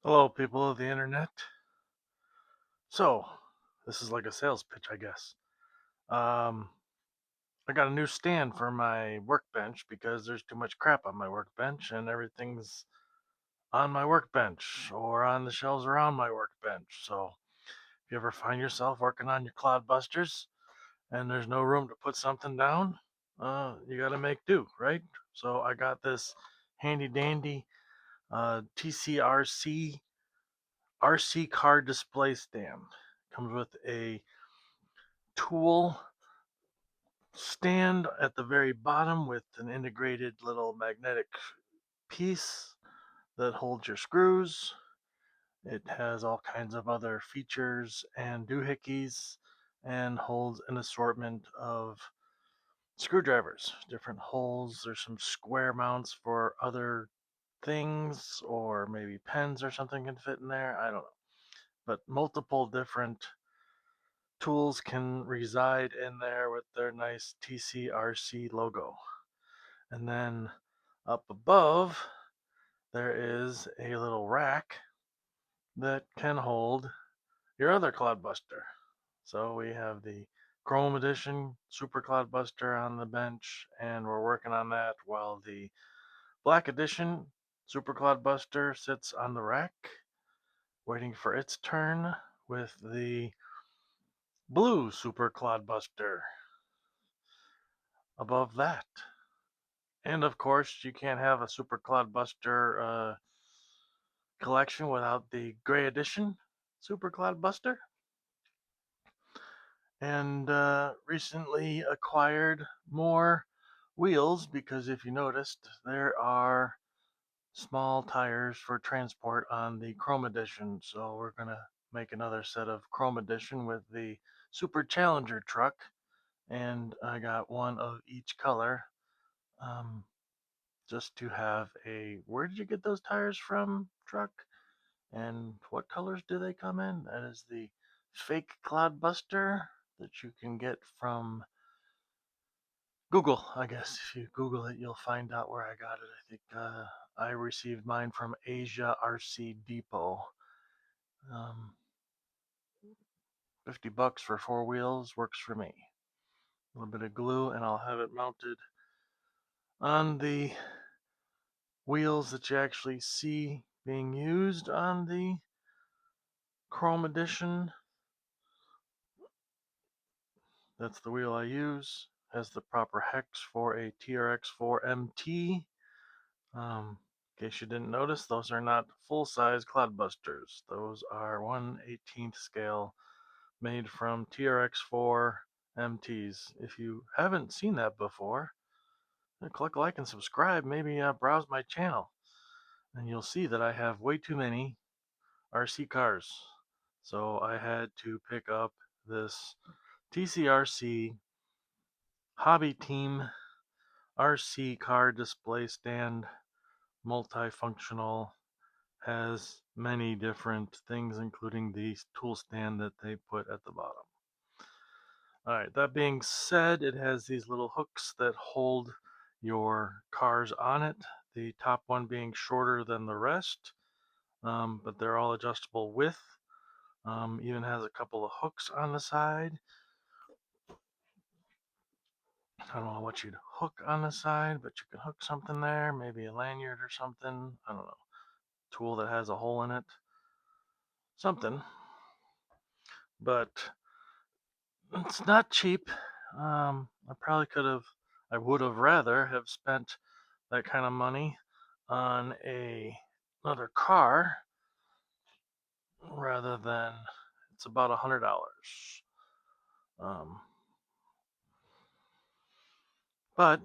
Hello, people of the internet. So, this is like a sales pitch, I guess. Um, I got a new stand for my workbench because there's too much crap on my workbench and everything's on my workbench or on the shelves around my workbench. So, if you ever find yourself working on your cloudbusters and there's no room to put something down, you got to make do, right? So, I got this handy dandy TCRC RC car display stand. Comes with a tool stand at the very bottom with an integrated little magnetic piece that holds your screws. It has all kinds of other features and doohickeys and holds an assortment of screwdrivers, different holes. There's some square mounts for other things, or maybe pens or something can fit in there. I don't know. But multiple different tools can reside in there with their nice TCRC logo. And then up above, there is a little rack that can hold your other Cloudbuster. So we have the Chrome Edition Super Cloudbuster on the bench, and we're working on that while the Black Edition Super Cloudbuster sits on the rack, waiting for its turn with the Blue Super Cloudbuster above that. And of course, you can't have a Super Cloudbuster collection without the Gray Edition Super Cloudbuster. And recently acquired more wheels because if you noticed, there are small tires for transport on the Chrome Edition. So we're going to make another set of Chrome Edition with the Super Challenger truck. And I got one of each color. Um, just to have a where did you get those tires from truck and what colors do they come in. That is the fake Cloudbuster that you can get from Google. I guess if you Google it, you'll find out where I got it. I think I received mine from Asia RC Depot. um, $50 for 4 wheels works for me. A little bit of glue and I'll have it mounted on the wheels that you actually see being used on the Chrome Edition. That's the wheel I use. Has the proper hex for a TRX4 MT. In case you didn't notice, those are not full-size Cloudbusters. Those are 1/18th scale made from TRX4 MTs. If you haven't seen that before, click like and subscribe. Maybe browse my channel, and you'll see that I have way too many RC cars. So I had to pick up this TCRC Hobby Team RC car display stand, multifunctional, has many different things, including the tool stand that they put at the bottom. Alright, that being said, it has these little hooks that hold your cars on it, the top one being shorter than the rest, but they're all adjustable width. Even has a couple of hooks on the side. I don't know what you'd hook on the side, but you can hook something there, maybe a lanyard or something. I don't know. Tool that has a hole in it. Something. But it's not cheap. I would have rather have spent that kind of money on another car rather than it's about $100. Um, but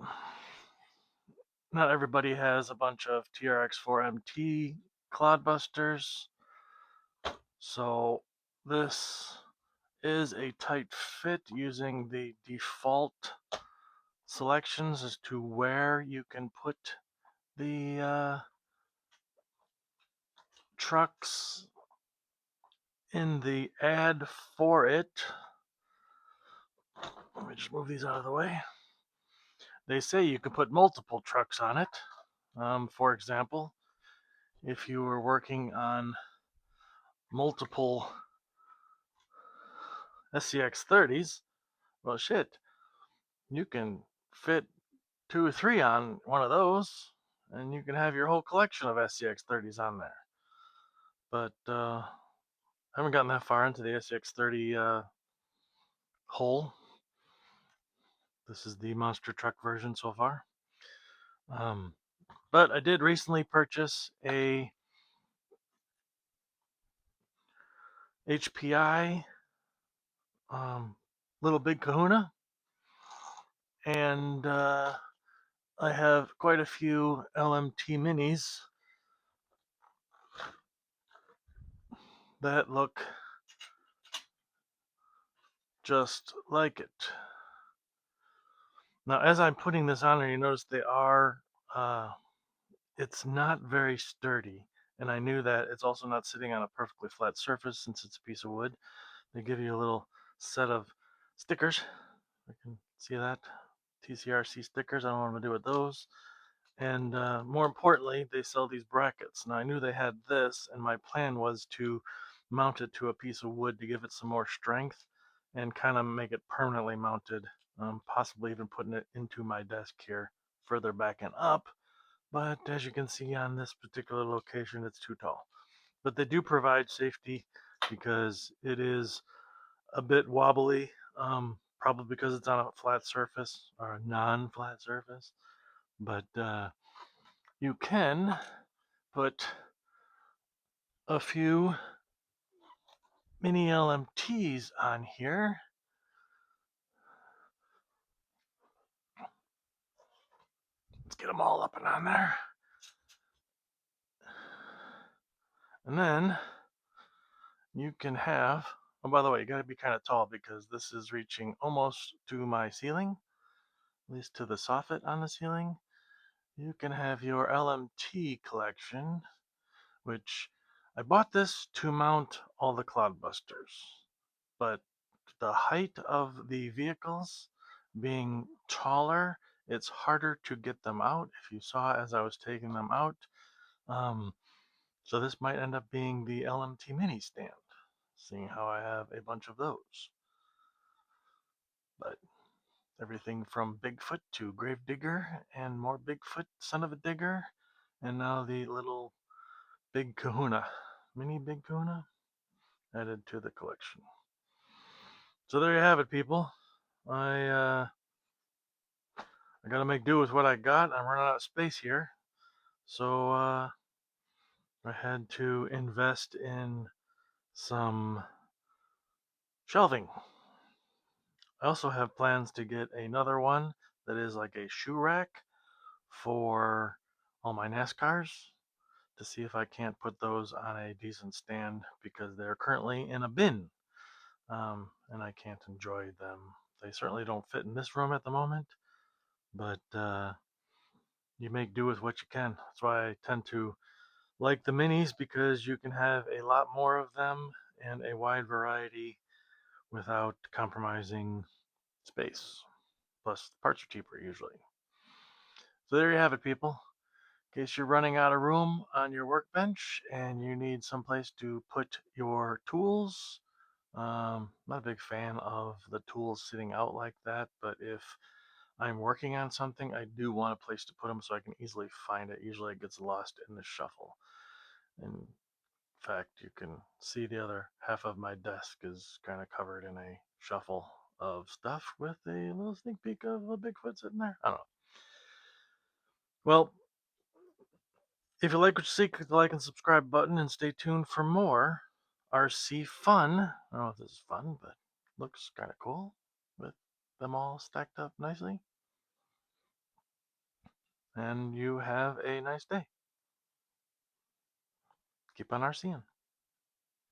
not everybody has a bunch of TRX4MT Cloudbusters, so this is a tight fit using the default selections as to where you can put the trucks in the ad for it. Let me just move these out of the way. They say you can put multiple trucks on it. For example, if you were working on multiple SCX30s, well, shit, you can fit 2 or 3 on one of those, and you can have your whole collection of SCX30s on there. But I haven't gotten that far into the SCX30 hole. This is the monster truck version so far. But I did recently purchase a HPI Little Big Kahuna, and I have quite a few LMT minis that look just like it. Now, as I'm putting this on there, you notice they are, it's not very sturdy. And I knew that it's also not sitting on a perfectly flat surface since it's a piece of wood. They give you a little set of stickers. I can see that. TCRC stickers. I don't know what I'm going to do with those. And more importantly, they sell these brackets. Now, I knew they had this, and my plan was to mount it to a piece of wood to give it some more strength and kind of make it permanently mounted, possibly even putting it into my desk here further back and up. But as you can see on this particular location, it's too tall. But they do provide safety because it is a bit wobbly, probably because it's on a flat surface or a non-flat surface. But you can put a few mini LMTs on here. Let's get them all up and on there. And then you can have, oh, by the way, you got to be kind of tall because this is reaching almost to my ceiling, at least to the soffit on the ceiling. You can have your LMT collection, which I bought this to mount all the cloudbusters, but the height of the vehicles being taller, it's harder to get them out. If you saw as I was taking them out, so this might end up being the LMT mini stand, seeing how I have a bunch of those. But everything from Bigfoot to Gravedigger and more Bigfoot, son of a digger, and now the little Big Kahuna, mini Big Kahuna, added to the collection. So there you have it, people. I gotta make do with what I got. I'm running out of space here, so I had to invest in some shelving. I also have plans to get another one that is like a shoe rack for all my NASCARs to see if I can't put those on a decent stand because they're currently in a bin, and I can't enjoy them. They certainly don't fit in this room at the moment, but you make do with what you can. That's why I tend to like the minis because you can have a lot more of them and a wide variety without compromising space. Plus, parts are cheaper usually. So there you have it, people. In case you're running out of room on your workbench and you need someplace to put your tools. Not a big fan of the tools sitting out like that, but if I'm working on something, I do want a place to put them so I can easily find it. Usually it gets lost in the shuffle. In fact, you can see the other half of my desk is kind of covered in a shuffle of stuff with a little sneak peek of a Bigfoot sitting there. I don't know. Well, if you like what you see, click the like and subscribe button and stay tuned for more RC fun. I don't know if this is fun, but looks kind of cool with them all stacked up nicely. And you have a nice day. Keep on RCing.